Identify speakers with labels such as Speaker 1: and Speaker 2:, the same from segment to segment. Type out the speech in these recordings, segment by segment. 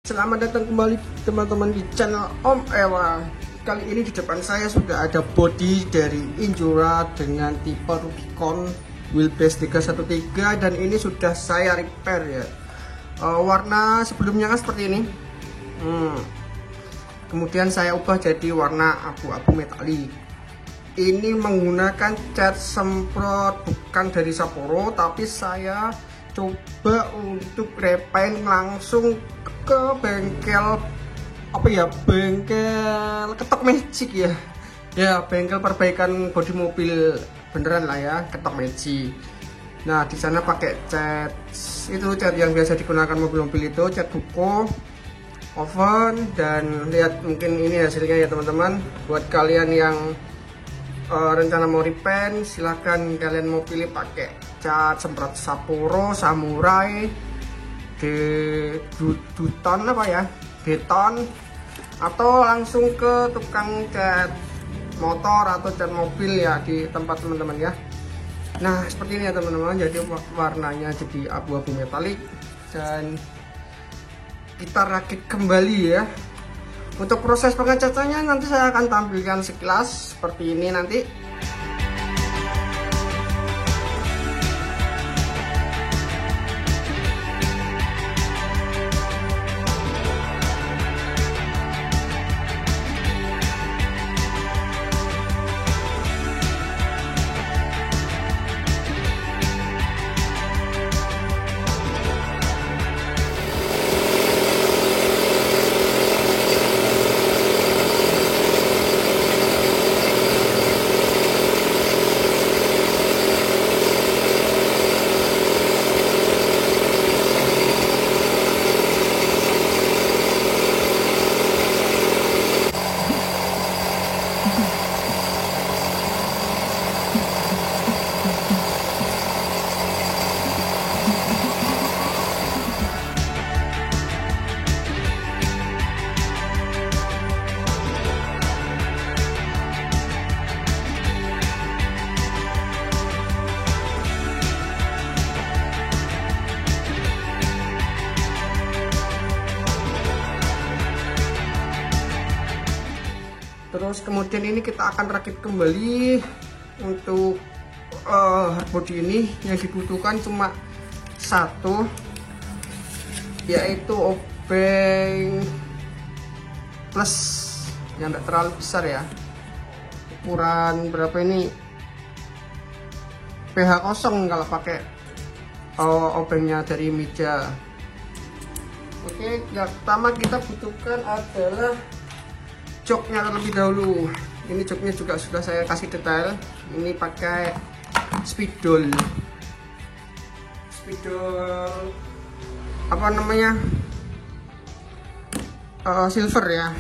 Speaker 1: Selamat datang kembali teman-teman di channel Om Ewa. Kali ini di depan saya sudah ada body dari Injura dengan tipe Rubicon wheelbase 313 dan ini sudah saya repair ya. Warna sebelumnya kan seperti ini. Kemudian saya ubah jadi warna abu-abu metalik. Ini menggunakan cat semprot bukan dari Sapporo, tapi saya coba untuk repaint langsung ke bengkel bengkel ketok magic ya bengkel perbaikan bodi mobil beneran lah ya, ketok magic. Nah di sana pakai cat yang biasa digunakan mobil-mobil itu, cat buko oven, dan lihat mungkin ini hasilnya ya teman-teman. Buat kalian yang rencana mau repaint, silahkan kalian mau pilih pakai cat semprot Sapporo, Samurai, Duton beton, atau langsung ke tukang cat motor atau cat mobil ya di tempat teman-teman ya. Nah seperti ini ya teman-teman, jadi warnanya jadi abu-abu metalik dan kita rakit kembali ya. Untuk proses pengecatannya nanti saya akan tampilkan sekilas seperti ini nanti. Terus kemudian ini kita akan rakit kembali. Untuk hardbody ini yang dibutuhkan cuma satu, yaitu obeng plus yang tidak terlalu besar ya. Ukuran berapa ini? PH 0 kalau pakai obengnya dari meja. Oke, yang pertama kita butuhkan adalah joknya terlebih dahulu. Ini joknya juga sudah saya kasih detail. Ini pakai spidol apa namanya, silver ya.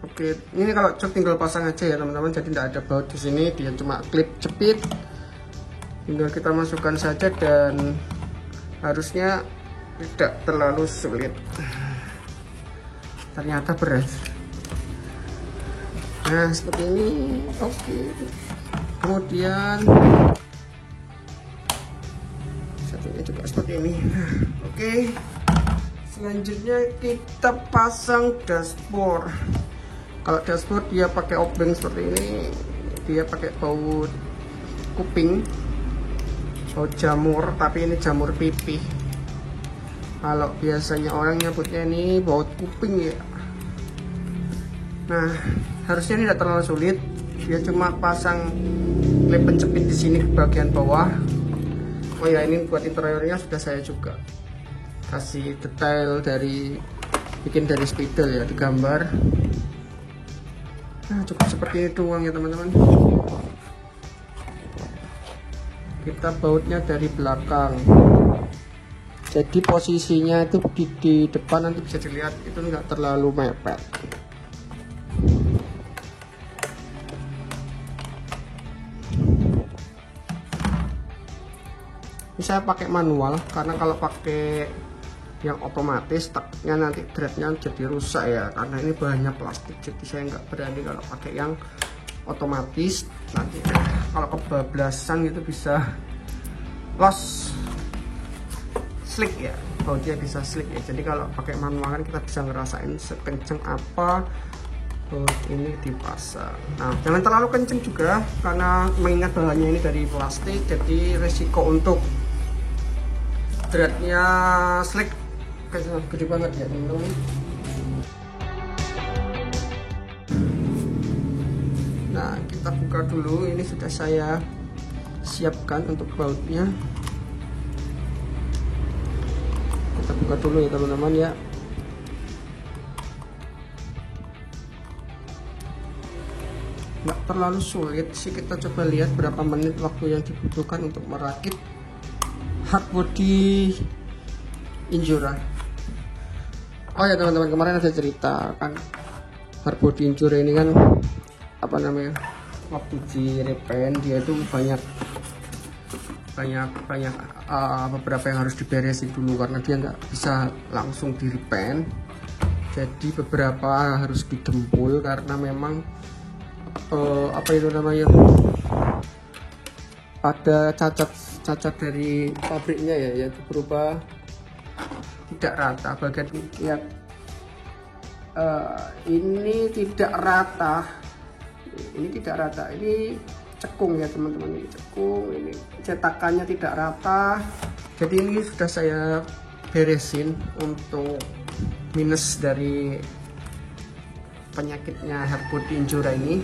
Speaker 1: Oke, ini kalau jok tinggal pasang aja ya teman-teman, jadi tidak ada baut di sini, dia cuma klip jepit, tinggal kita masukkan saja dan harusnya tidak terlalu sulit. Ternyata berat. Nah seperti ini. Oke, kemudian satunya juga seperti ini. Oke, selanjutnya kita pasang dashboard. Kalau dashboard dia pakai obeng seperti ini, dia pakai baut kuping, baut jamur, tapi ini jamur pipih. Kalau biasanya orang nyebutnya ini baut kuping ya. Nah harusnya ini tidak terlalu sulit, dia cuma pasang klip penjepit di sini ke bagian bawah. Oh ya, ini buat interiornya sudah saya juga kasih detail dari bikin dari spidol ya, digambar. Nah cukup seperti itu doang ya teman-teman. Kita bautnya dari belakang, jadi posisinya itu di depan, nanti bisa dilihat itu nggak terlalu mepet. Ini saya pakai manual karena kalau pakai yang otomatis taknya nanti threadnya jadi rusak ya, karena ini bahannya plastik, jadi saya nggak berani kalau pakai yang otomatis, nanti kalau kebablasan itu bisa loss. slick ya, bautnya bisa slick ya. Jadi kalau pakai manual kan kita bisa ngerasain sekenceng apa baut ini dipasang. Nah, jangan terlalu kenceng juga karena mengingat bahannya ini dari plastik, jadi resiko untuk threadnya slick gede banget ya teman-teman. Nah, kita buka dulu. Ini sudah saya siapkan untuk bautnya. Kita buka dulu ya teman-teman ya. Nggak terlalu sulit sih, kita coba lihat berapa menit waktu yang dibutuhkan untuk merakit hardbody Injura. Oh ya teman-teman, kemarin ada cerita kan hardbody Injura ini kan apa namanya, waktu di repaint dia itu banyak beberapa yang harus diberesin dulu karena dia nggak bisa langsung di repaint. Jadi beberapa harus didempul karena memang apa itu namanya, ada cacat dari pabriknya ya, yaitu berupa tidak rata bagian lihat. Ini tidak rata, ini cekung ya teman-teman, ini cekung, ini cetakannya tidak rata. Jadi ini sudah saya beresin untuk minus dari penyakitnya hardbody Injura ini,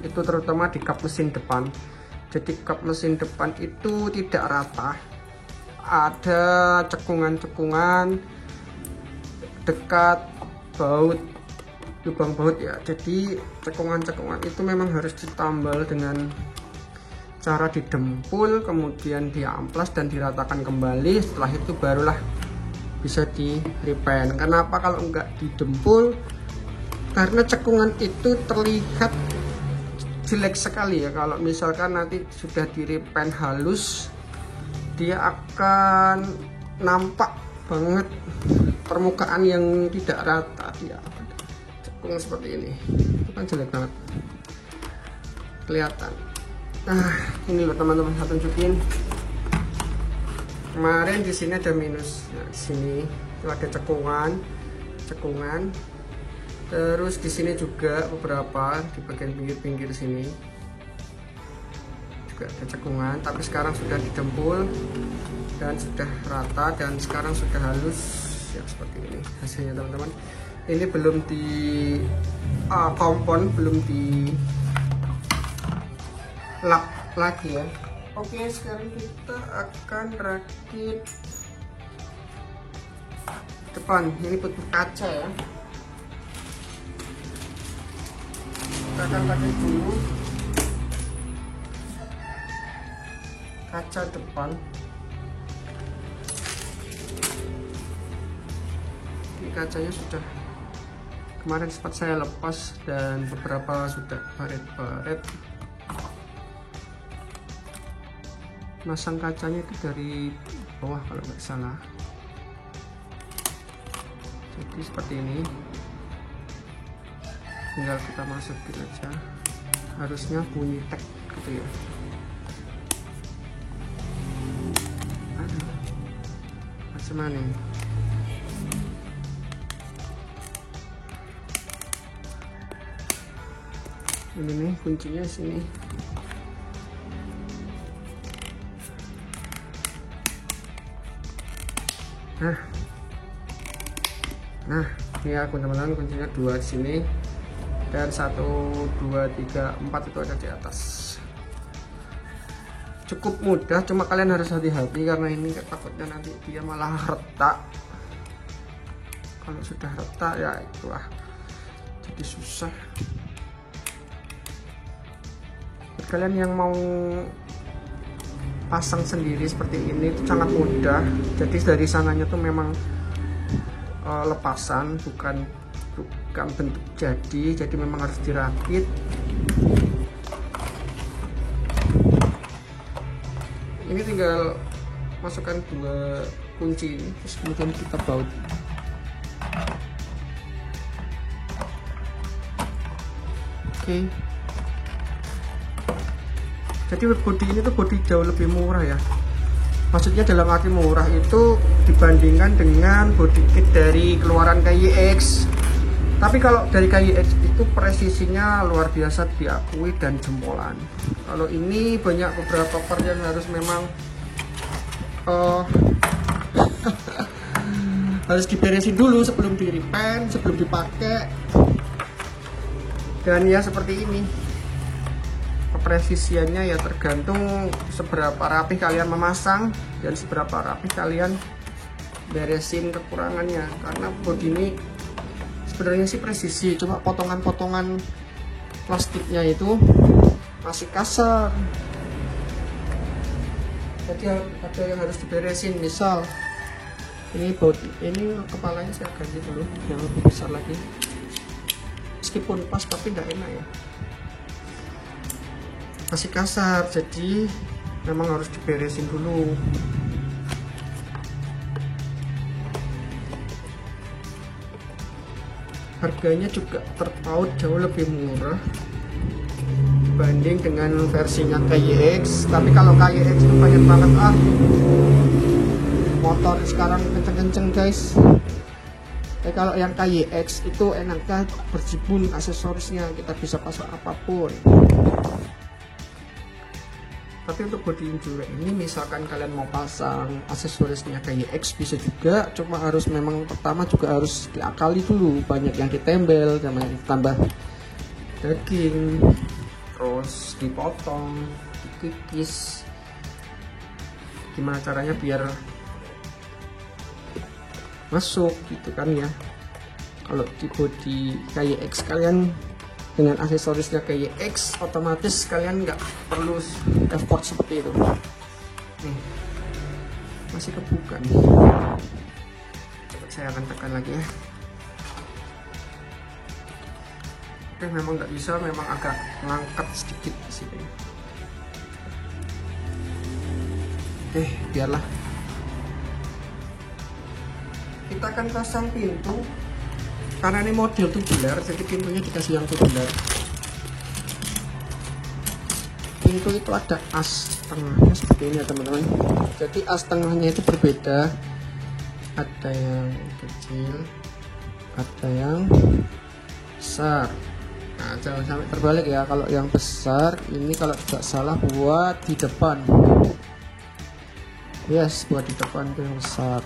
Speaker 1: itu terutama di kap mesin depan. Jadi kap mesin depan itu tidak rata, ada cekungan-cekungan dekat baut, lubang baut ya. Jadi cekungan-cekungan itu memang harus ditambal dengan cara didempul, kemudian diamplas dan diratakan kembali. Setelah itu barulah bisa di repaint. Kenapa kalau enggak didempul? Karena cekungan itu terlihat jelek sekali ya. Kalau misalkan nanti sudah di repaint halus, dia akan nampak banget permukaan yang tidak rata. Dia cekung seperti ini, itu kan jelek banget kelihatan. Nah, ini loh teman-teman, saya tunjukin. Kemarin di sini ada minus. Nah, di sini itu ada cekungan. Terus di sini juga beberapa di bagian pinggir-pinggir sini juga ada cekungan, tapi sekarang sudah didempul dan sudah rata dan sekarang sudah halus ya, seperti ini hasilnya teman-teman. Ini belum di kompon, belum di lap lagi ya. Oke, sekarang kita akan rakit depan. Ini butuh kaca ya. Kita akan pakai dulu kaca depan. Ini kacanya sudah kemarin sempat saya lepas dan beberapa sudah baret-baret. Masang kacanya itu dari bawah kalau nggak salah. Jadi seperti ini, tinggal kita masukin aja, harusnya bunyi tek gitu ya. Macam mana ini? Ini nih kuncinya sini. Nah, ini ya teman-teman, kuncinya 2 di sini dan 1, 2, 3, 4 itu ada di atas. Cukup mudah, cuma kalian harus hati-hati karena ini takutnya nanti dia malah retak. Kalau sudah retak ya itulah, jadi susah. Buat kalian yang mau pasang sendiri seperti ini itu sangat mudah. Jadi dari sananya tuh memang lepasan, bukan bentuk jadi memang harus dirakit. Ini tinggal masukkan 2 kunci ini, terus kemudian kita baut. Oke. Jadi bodi ini tuh bodi jauh lebih murah ya. Maksudnya dalam arti murah itu dibandingkan dengan body kit dari keluaran KYX. Tapi kalau dari KYX itu presisinya luar biasa diakui dan jempolan. Kalau ini banyak beberapa part yang harus memang harus diberesin dulu sebelum di repaint, sebelum dipakai. Dan ya seperti ini. Kepresisiannya ya tergantung seberapa rapih kalian memasang dan seberapa rapih kalian beresin kekurangannya. Karena bodi ini sebenarnya sih presisi, cuma potongan-potongan plastiknya itu masih kasar. Jadi ada yang harus diberesin. Misal ini bodi, ini kepalanya saya ganti dulu yang lebih besar lagi. Meskipun pas tapi tidak enak ya, masih kasar, jadi memang harus diberesin dulu. Harganya juga terpaut jauh lebih murah dibanding dengan versinya KYX. Tapi kalau KYX itu banyak banget motor sekarang kenceng-kenceng guys. Kalau yang KYX itu enaknya berjibun aksesorisnya, kita bisa pasang apapun. Tapi untuk body enduro ini misalkan kalian mau pasang aksesorisnya KYX bisa juga, cuma harus memang pertama juga harus diakali dulu, banyak yang ditembel, sama yang ditambah daging, terus dipotong, dikikis. Gimana caranya biar masuk gitu kan ya. Kalau di body KYX kalian dengan aksesorisnya KYX, otomatis kalian nggak perlu effort seperti itu. Nih masih kebuka nih. Coba saya akan tekan lagi ya. Oke, memang nggak bisa, memang agak ngangkat sedikit di sini. Oke, biarlah. Kita akan pasang pintu. Karena ini model tubular, jadi pintunya dikasih yang tubular. Pintu itu ada as tengahnya seperti ini ya teman-teman. Jadi as tengahnya itu berbeda. Ada yang kecil, ada yang besar. Nah, jangan sampai terbalik ya. Kalau yang besar ini kalau tidak salah buat di depan. Yes, buat di depan itu yang besar.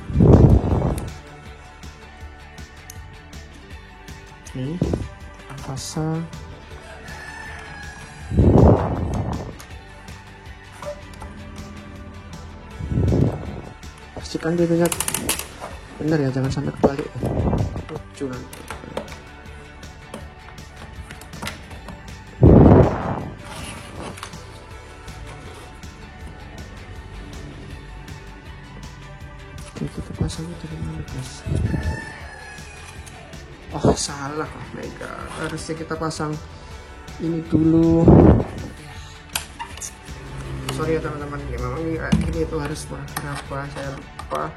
Speaker 1: Oke, pasang. Pastikan pintunya benar ya, jangan sampai kebalik. Lucu nanti. Oke, kita pasang dari mana guys? Oh salah, oh my god, harusnya kita pasang ini dulu. Sorry ya teman-teman, ya memang ini itu harus kenapa saya lupa.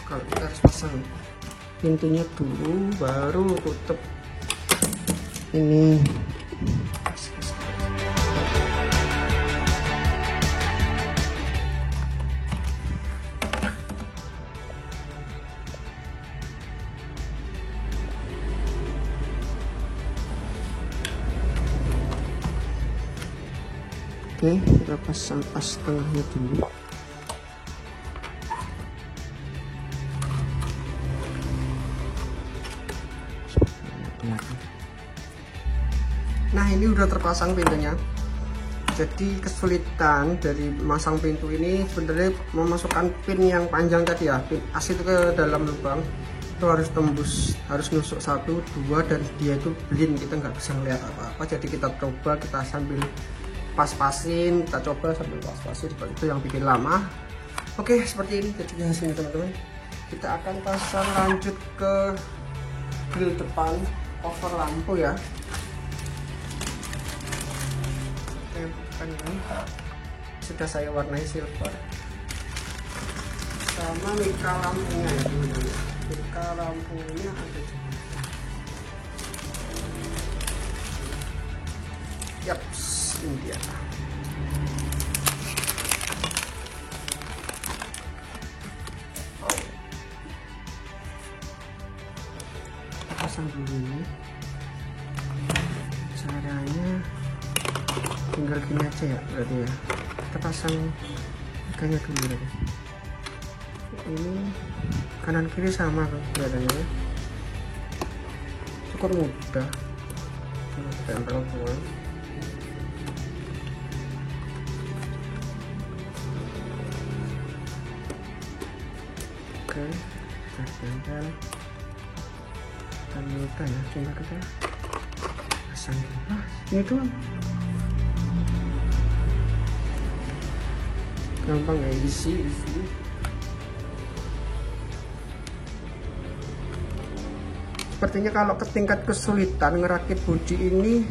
Speaker 1: Kalau kita harus pasang pintunya dulu, baru tutup ini. Oke, kita pasang as tengahnya dulu. Nah, ini udah terpasang pintunya. Jadi kesulitan dari masang pintu ini sebenarnya memasukkan pin yang panjang tadi ya, pin as itu ke dalam lubang. Itu harus tembus, harus nusuk 1, 2 dan dia itu blind, kita nggak bisa ngeliat apa-apa. Jadi kita coba, kita sambil pas-pasin, kita coba sambil pas-pasin, itu yang bikin lama. Oke, seperti ini jadi hasilnya teman-teman. Kita akan pasang lanjut ke grill depan, cover lampu ya. Kan ini sudah saya warnai silver sama mika lampunya ya teman-teman. Mika lampunya ada juga. Yap, ini dia. pasang dulu ini. Caranya tinggal gini aja ya berarti ya, kita pasang iganya dulu berarti. Ini kanan kiri sama kelihatannya ya, cukup mudah, tempel semua. Oke, kita tempel dan mudah ya, tinggal kita pasang. Nah, ini doang, gampang ya, easy. Sepertinya kalau ke tingkat kesulitan ngerakit bodi ini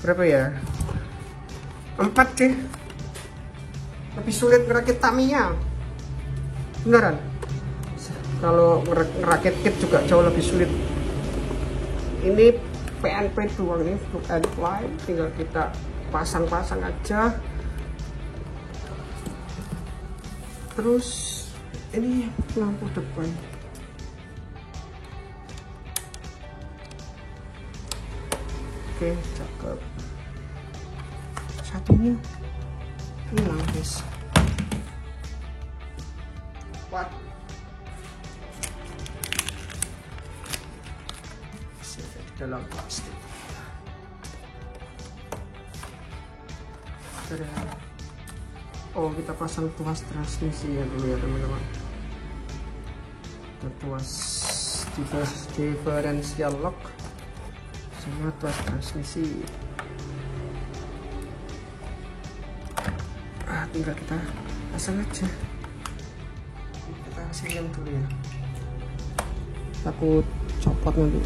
Speaker 1: berapa ya, 4 sih, lebih sulit ngerakit Tamiya beneran. Kalau ngerakit kit juga jauh lebih sulit. Ini PNP doang, ini plug and play, tinggal kita pasang-pasang aja. Terus ini lampu depan, oke cakep. Satunya hilang guys, kuat. Dalam plastik. Oh, kita pasang tuas transmisi ya dulu ya teman-teman. Tuas differential lock sama tuas transmisi. Tinggal kita pasang aja. Kita silang dulu ya, takut copot nanti.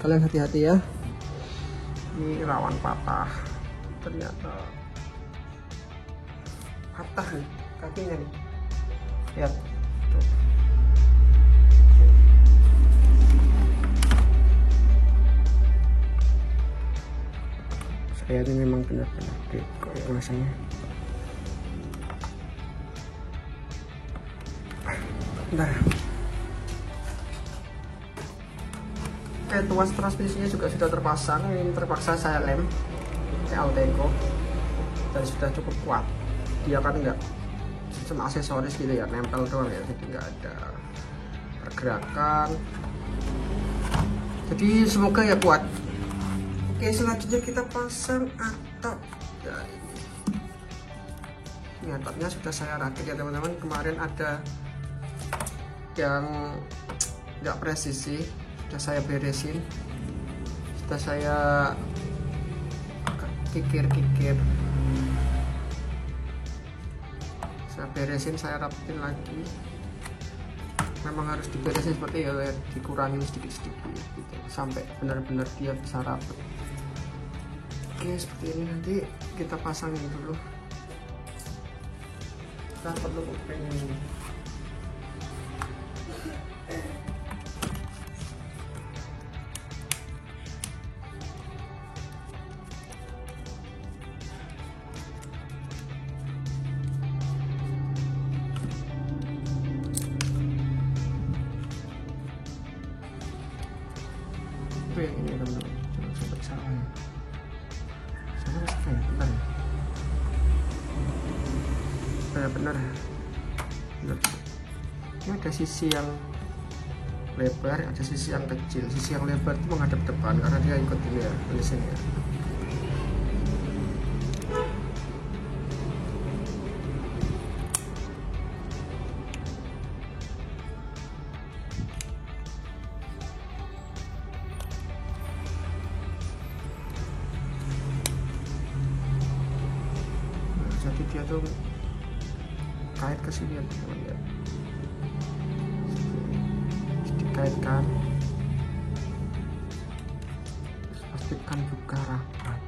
Speaker 1: Kalian hati-hati ya, ini rawan patah. Ternyata patah nih kakinya nih, lihat tuh. Saya ini memang benar-benar kayak rasanya. Nah, tuas transmisinya juga sudah terpasang. Ini terpaksa saya lem Alteco dan sudah cukup kuat. Dia kan enggak cuma aksesoris gitu ya, nempel doang ya, jadi nggak ada pergerakan. Jadi semoga ya kuat. Oke, selanjutnya kita pasang atap. Ini atapnya sudah saya rakit ya teman-teman. Kemarin ada yang nggak presisi, sudah saya beresin, sudah saya kikir-kikir, saya beresin, saya rapitin lagi. Memang harus diberesin seperti ya, dikurangin sedikit-sedikit gitu, sampai benar-benar dia bisa rapet. Oke, seperti ini. Nanti kita pasangin dulu, kita perlu kuping ini. Yang ini teman-teman, jangan sampai salah ya. Salah ya, benar ya, benar. Ini ada sisi yang lebar, ada sisi yang kecil. Sisi yang lebar itu menghadap depan karena dia ikut ini ya, tulisannya. Jadi dia tuh kait ke sini ya teman-teman ya, dikaitkan, pastikan juga rapat.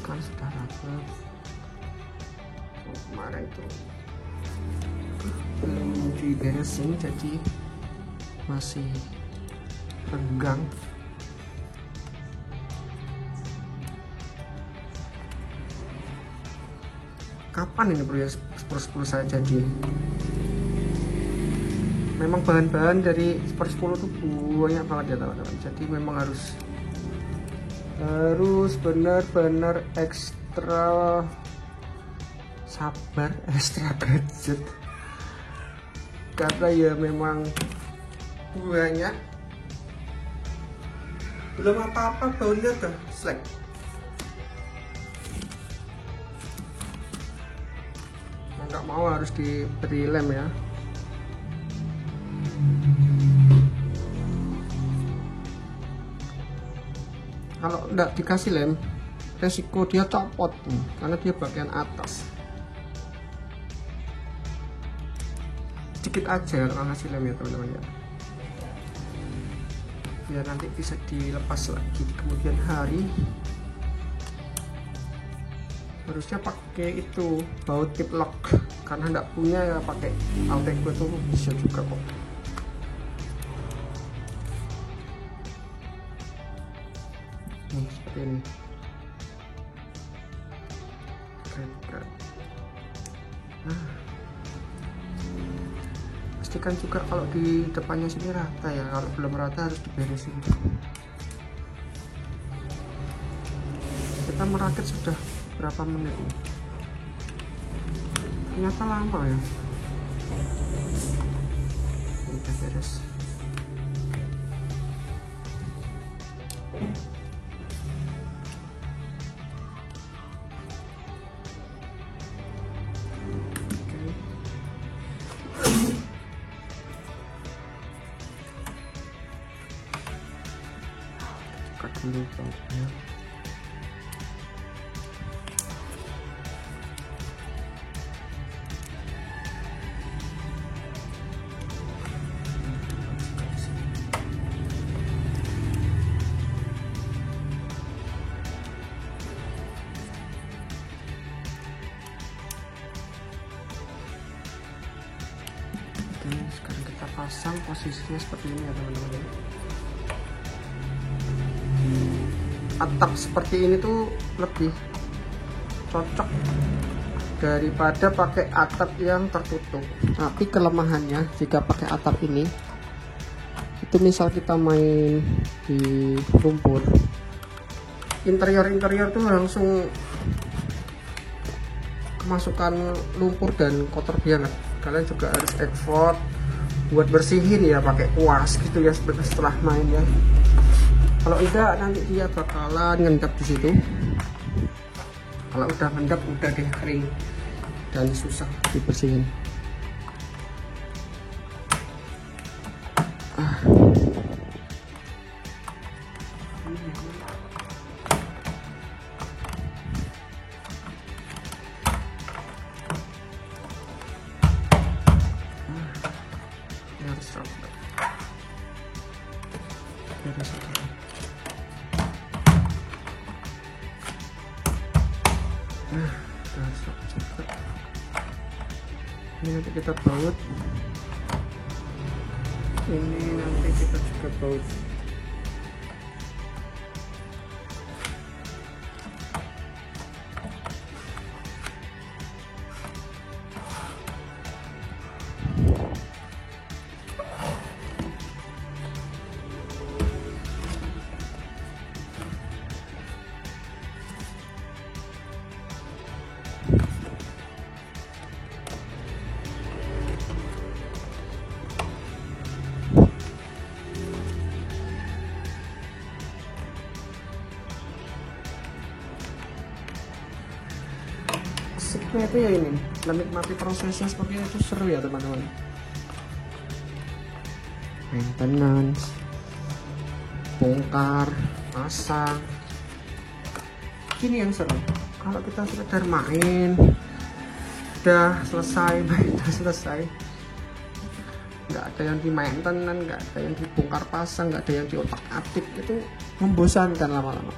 Speaker 1: kan sudah rapat. Kemarin itu belum diberesin jadi masih renggang. Kapan ini bro ya Super 10 saya jadi? Memang bahan-bahan dari Super 10 tuh banyak banget ya teman-teman, jadi memang harus benar-benar ekstra sabar, ekstra gadget, karena ya memang banyak. Belum apa-apa baunya udah selek. Nggak mau harus diberi lem ya. Kalau nggak dikasih lem, resiko dia copot karena dia bagian atas. Sedikit aja kalau ngasih lem ya teman-teman ya, biar nanti bisa dilepas lagi di kemudian hari. Harusnya pakai itu baut tip lock, karena nggak punya ya pakai Alteco tuh bisa juga kok. Nih seperti ini. Keren. Nah, pastikan juga kalau di depannya sini rata ya, kalau belum rata harus diberesin. Kita merakit sudah berapa menit nih? Ternyata lama ya. Udah beres. Buka dulu bautnya. Sekarang kita pasang, posisinya seperti ini ya teman-teman. Atap seperti ini tuh lebih cocok daripada pakai atap yang tertutup. Tapi kelemahannya jika pakai atap ini, itu misal kita main di lumpur, interior tuh langsung kemasukan lumpur dan kotor banget. Kalian juga harus effort buat bersihin ya, pakai kuas gitu ya setelah main ya. Kalau enggak nanti dia bakalan ngendap di situ. Kalau udah ngendap udah deh kering dan susah dibersihin. Ini nanti kita baut, ini nanti kita juga baut. Asiknya itu ya ini, menikmati prosesnya seperti itu seru ya teman-teman. Maintenance, bongkar, pasang, ini yang seru. Kalau kita sekedar main, udah selesai, nggak ada yang di maintenance, nggak ada yang dibongkar pasang, nggak ada yang diotak-atik, itu membosankan lama-lama.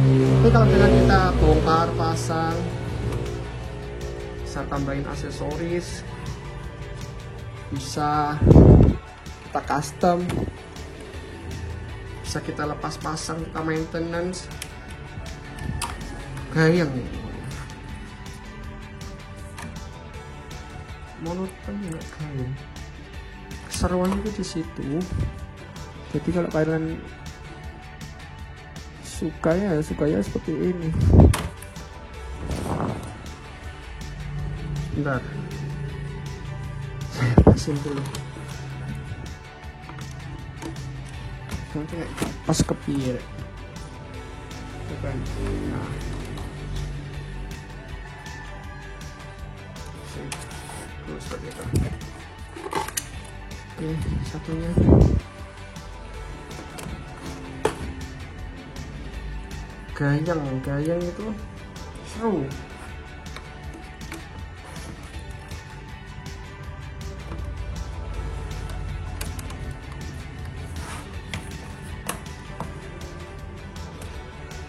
Speaker 1: Tapi kalau dengan kita bongkar pasang, bisa tambahin aksesoris, bisa kita custom, bisa kita lepas pasang, kita maintenance, gayang. Monoton nggak gayang, keseruan itu di situ. Jadi kalau kalian sukanya seperti ini. Bentar, saya pasin dulu. Nanti pas kepir, bukan? Nah, terus seperti itu. Oke, satunya. Gayang itu seru.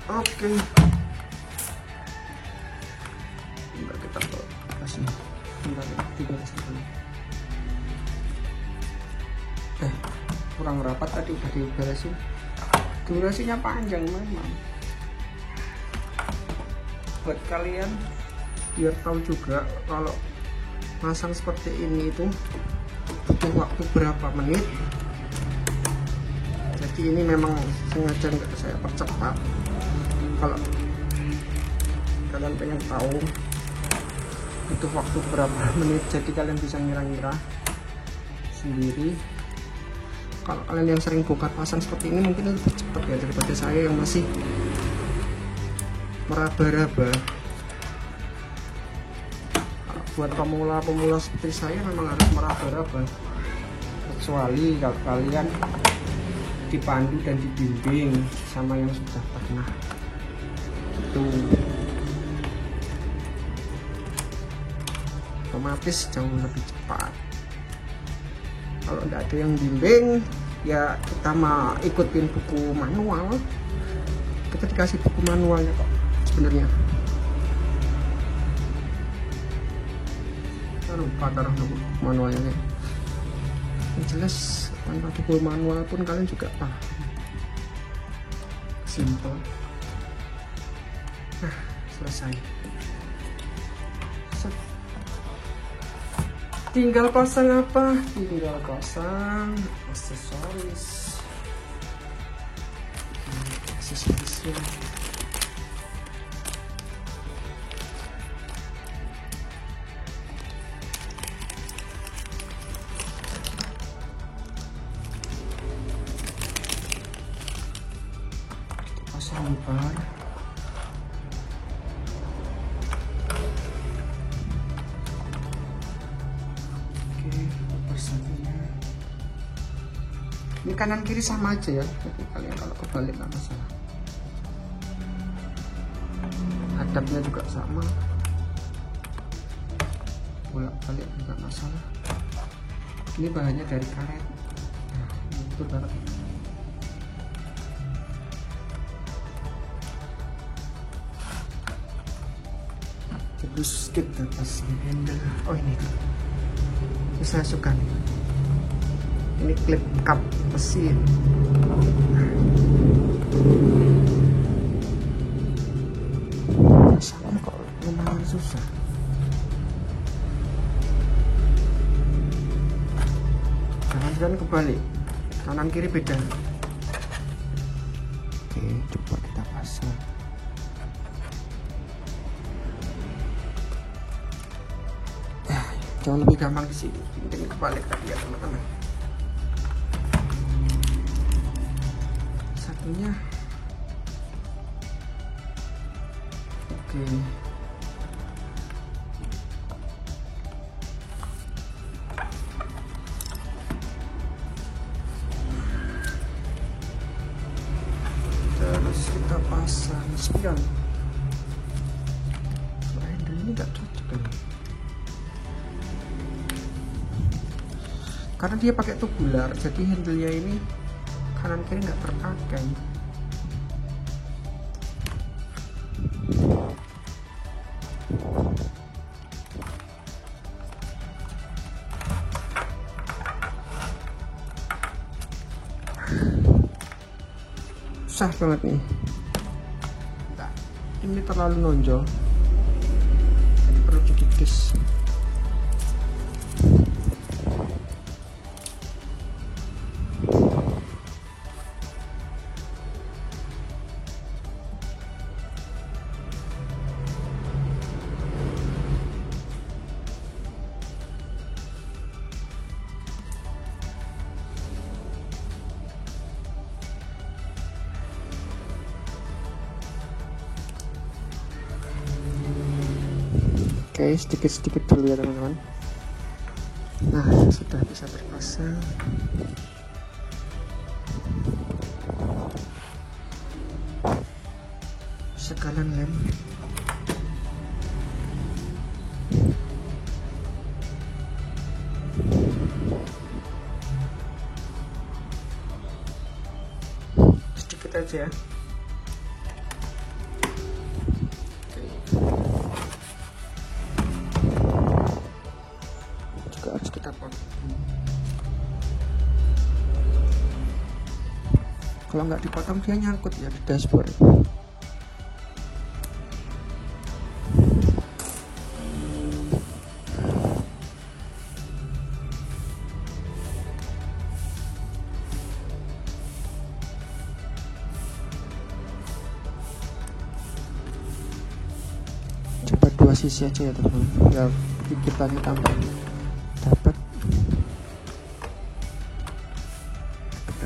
Speaker 1: Oke, bentar kita kasih, bentar tiga sekali. Kurang rapat tadi, udah diberesin. Durasinya panjang memang. Buat kalian biar tahu juga kalau masang seperti ini itu butuh waktu berapa menit. Jadi ini memang sengaja nggak saya percepat. Kalau kalian pengen tahu butuh waktu berapa menit, jadi kalian bisa ngira-ngira sendiri. Kalau kalian yang sering bongkar pasang seperti ini mungkin lebih cepat ya daripada saya yang masih meraba-raba. Buat pemula seperti saya memang harus meraba-raba, kecuali kalau kalian dipandu dan dibimbing sama yang sudah pernah. Itu otomatis jauh lebih cepat. Kalau tidak ada yang bimbing, ya kita mah ikutin buku manual. Kita dikasih buku manualnya kok sebenarnya. Lupa taruh buku manualnya nih. Yang jelas tanpa buku manual pun kalian juga paham. Simple. Nah, selesai. Tinggal pasang apa? Tinggal pasang aksesoris. Aksesorisnya. Pasang bar. Ini kanan kiri sama aja ya, jadi kalian kalau kebalik nggak masalah. Hadapnya juga sama, bolak balik nggak masalah. Ini bahannya dari karet. Nah, itu banget. Terus kita pasang handle. Oh ini tuh, saya suka nih. Ini klip kap mesin. Sama kok lumayan susah. Jangan kebalik, kanan kiri beda. Oke, coba kita pasang. Jauh lebih gampang di sini. Mungkin kebalik tadi ya teman-teman. Satunya, oke. Terus kita pasang spion. Handle ini nggak cocok kan? Karena dia pakai tubular, jadi handle-nya ini kanan kiri nggak terpakai. Susah banget nih. Nah, ini terlalu nonjol, jadi perlu dikikis. Oke, sedikit-sedikit dulu ya teman-teman. Nah, sudah bisa terpasang. Sekalan lem. Sedikit aja ya. Harus kita potong. Kalau nggak dipotong dia nyangkut ya di dashboard. Coba 2 sisi aja ya teman-teman, biar gigitannya tambah dapat,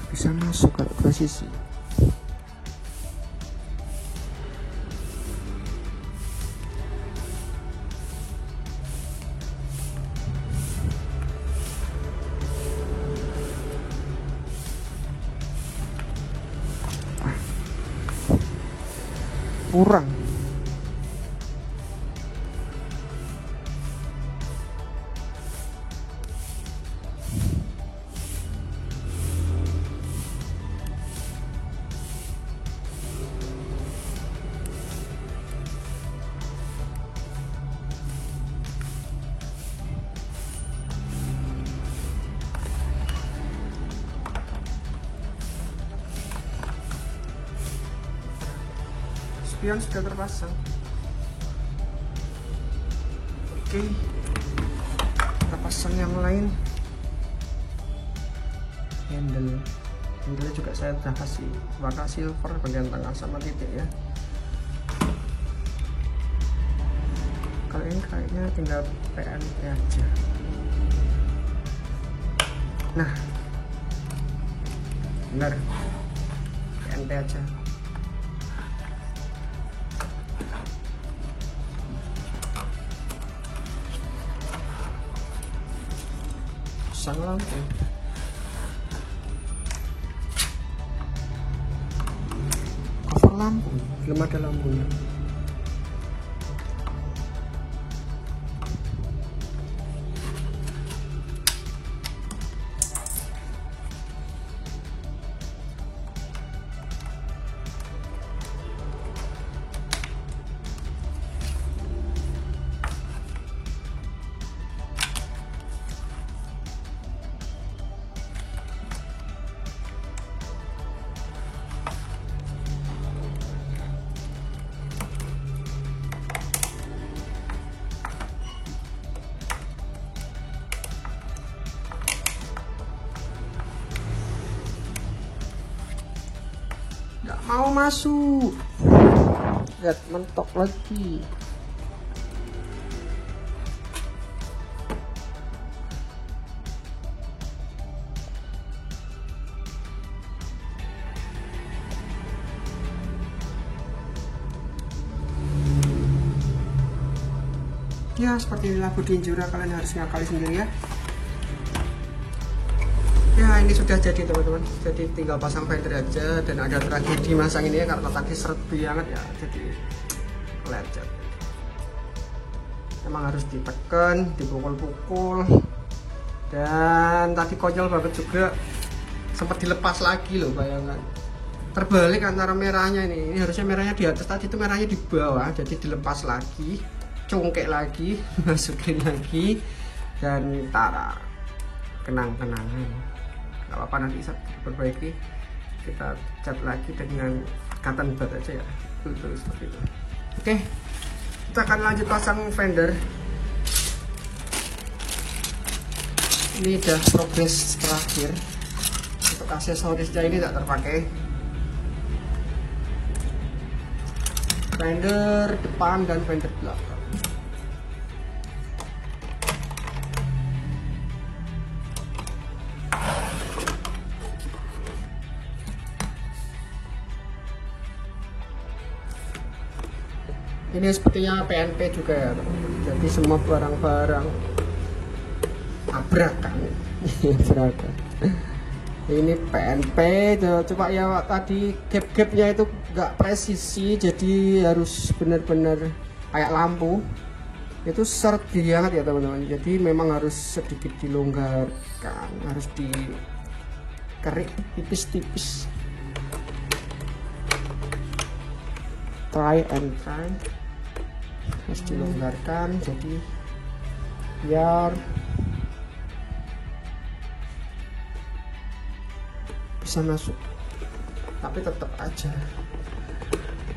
Speaker 1: bisa masuk kalau 2 sisi. Kurang. Spion sudah terpasang. Oke, kita pasang yang lain. Handle juga saya sudah kasih warna silver bagian tengah sama titik ya. Kalau ini kayaknya tinggal PNP aja. Nah, benar, PNP aja. Pasang lampu. Cover lampu, belum ada lampunya. Nggak mau masuk, lihat mentok lagi. Ya seperti inilah bodi Injura, kalian harus ngakali sendiri ya. Ya ini sudah jadi teman-teman, jadi tinggal pasang fender aja. Dan ada tragedi masang ini ya, karena tadi seret banget ya, jadi lecet. Emang harus ditekan, dipukul-pukul, dan tadi konyol banget juga, sempat dilepas lagi loh, bayangkan terbalik antara merahnya ini harusnya merahnya di atas, tadi itu merahnya di bawah, jadi dilepas lagi, cungkek lagi, masukin lagi, dan tara kenang-kenangan. nggak apa-apa, nanti saat diperbaiki kita cat lagi dengan cotton bud aja ya, betul seperti itu. Oke, kita akan lanjut pasang fender. Ini udah progres terakhir. Untuk aksesorisnya ini tidak terpakai. Fender depan dan fender belakang. Ini sepertinya PNP juga ya, jadi semua barang-barang abrakan. Abrakan. Ini PNP, coba ya tadi gap-gapnya itu nggak presisi, jadi harus benar-benar kayak lampu. Itu seret banget ya teman-teman, jadi memang harus sedikit dilonggarkan, harus dikerik tipis-tipis. Try and try, harus dilonggarkan jadi biar bisa masuk, tapi tetap aja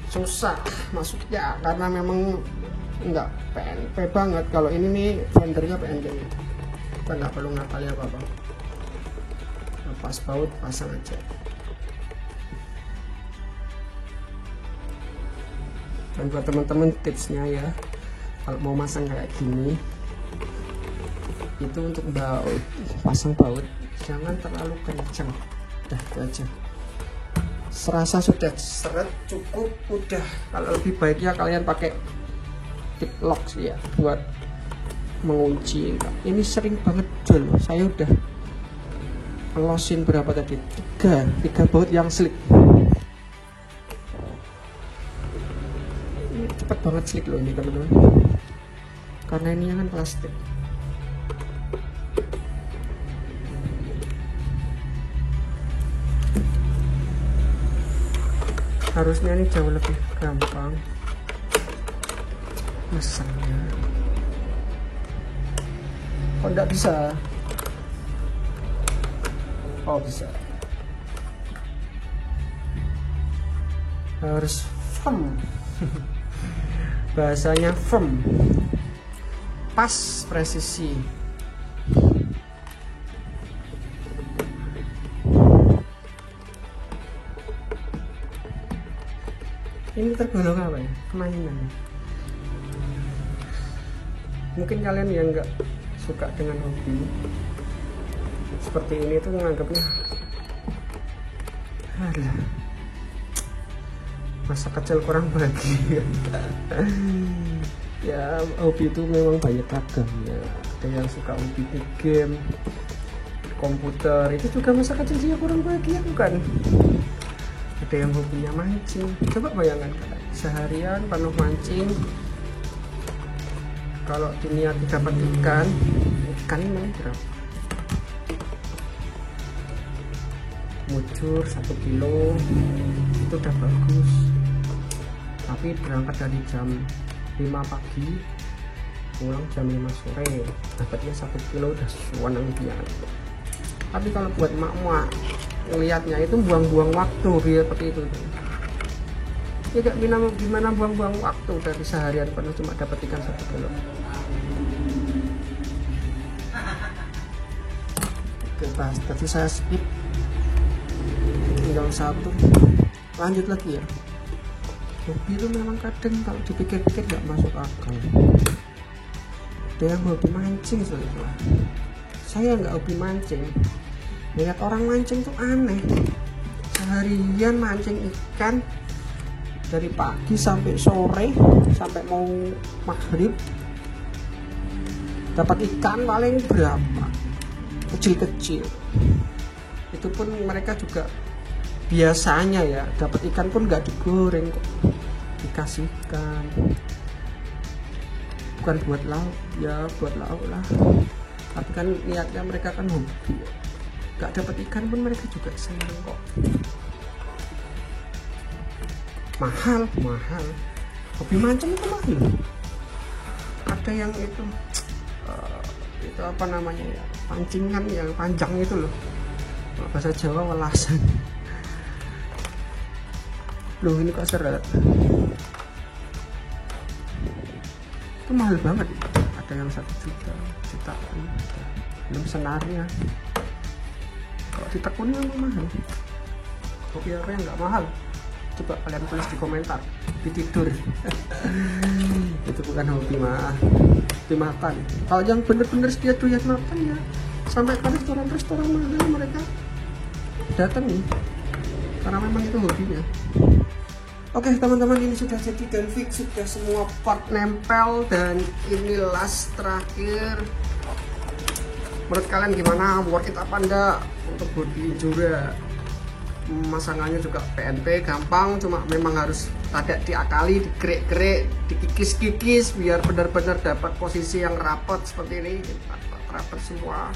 Speaker 1: susah masuknya karena memang enggak PNP banget. Kalau ini nih fendernya PNP, kita nggak perlu ngapalin apa-apa, lepas baut pasang aja. Dan buat teman-teman tipsnya ya, kalau mau masang kayak gini itu untuk baut, pasang baut jangan terlalu kencang, udah itu aja. Serasa sudah seret cukup udah. Kalau lebih baiknya kalian pakai tip lock sih ya buat mengunci. Ini sering banget jual, saya udah losin berapa tadi, tiga baut yang slick. Cepet banget slick loh ini teman-teman, karena ini kan plastik. Harusnya ini jauh lebih gampang masangnya. Kok enggak bisa? Oh bisa. Harus firm. Bahasanya firm, pas, presisi. Ini tergolong apa ya? Mainan. Mungkin kalian yang nggak suka dengan hobi seperti ini tuh menganggapnya alah, masa kecil kurang bahagia. Ya hobi itu memang banyak ragam ya. Ada yang suka hobi di game, komputer, itu juga masa kecil dia kurang bahagia bukan? Ada yang hobinya mancing, coba bayangkan seharian penuh mancing, kalau diniati dapat ikan ini berapa? Mujur 1 kilo itu udah bagus, tapi berangkat dari jam 5 pagi pulang jam 5 sore, dapatnya 1 kilo udah suweneng dia. Tapi kalau buat emak-emak ngelihatnya itu buang-buang waktu seperti itu ya, gak gimana buang-buang waktu dari seharian penuh cuma dapat ikan 1 kilo. Oke, tadi saya skip, tinggal satu, lanjut lagi ya. Hobi itu memang kadang kalau dipikir-pikir gak masuk akal. Dia hobi mancing soalnya, saya nggak hobi mancing. Lihat orang mancing tuh aneh, seharian mancing ikan dari pagi sampai sore, sampai mau maghrib dapat ikan paling berapa, kecil-kecil. Itu pun mereka juga biasanya ya dapat ikan pun nggak digoreng, dikasihkan, bukan buat lauk ya, buat lauk lah, tapi kan niatnya mereka kan hobi. Gak dapat ikan pun mereka juga senang kok. Mahal hobi mancing itu mahal. Ada yang itu apa namanya ya, pancingan yang panjang itu loh, bahasa Jawa welasan. Loh ini kok seret, itu mahal banget ya. Ada yang 1 jutaan, belum senarnya. Kalau ditekuni memang mahal. Kopi apa yang nggak mahal? Coba kalian tulis di komentar. Di tidur. Itu bukan hobi mah, hobi makan. Kalau yang bener-bener dia doyan makan ya sampai ke restoran-restoran mahal mereka datang nih, karena memang itu hobinya. Oke teman-teman, ini sudah jadi dan fix, sudah semua part nempel, dan ini last terakhir. Menurut kalian gimana, worth it apa enggak untuk body Injura? Masangannya juga PNP gampang, cuma memang harus ada diakali, digerik-gerik, dikikis-kikis biar benar-benar dapat posisi yang rapat seperti ini. Rapat semua,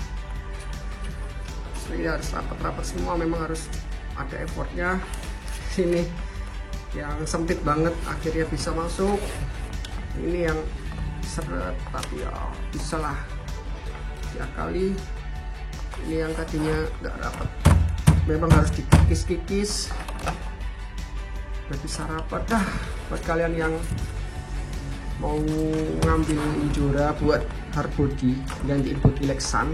Speaker 1: ini harus rapat semua, memang harus ada effortnya. Sini yang sempit banget akhirnya bisa masuk, ini yang seret tapi ya bisa lah diakali. Ini yang tadinya nggak rapat memang harus dikikis-kikis biar bisa rapat. Dah, buat kalian yang mau ngambil Injura buat hard body gantiin body Lexan,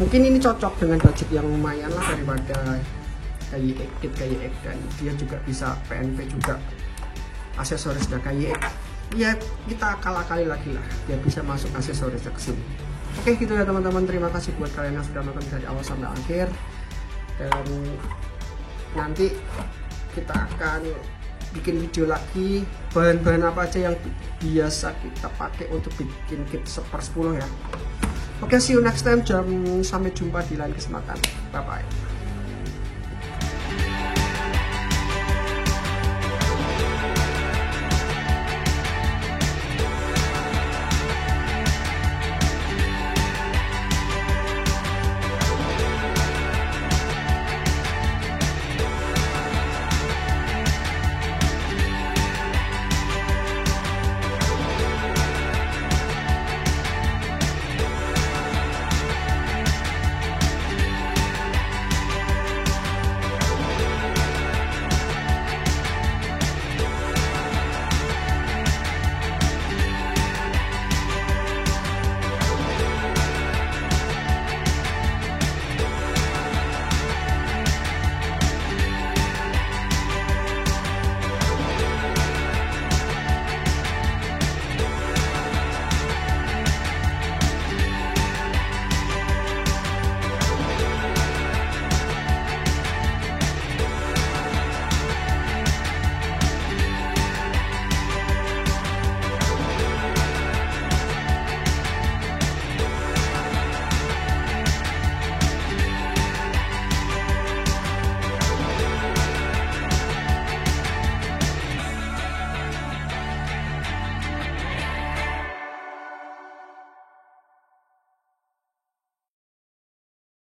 Speaker 1: mungkin ini cocok dengan budget yang lumayan lah daripada KYX, dan dia juga bisa PNP juga, aksesorisnya KYX ya kita akal-akali lagi lah biar bisa masuk aksesorisnya ke sini. Oke gitu ya teman-teman, terima kasih buat kalian yang sudah nonton dari awal sampai akhir, dan nanti kita akan bikin video lagi bahan-bahan apa aja yang biasa kita pakai untuk bikin kit 1/10 ya. Oke, see you next time, sampai jumpa di lain kesempatan, bye bye.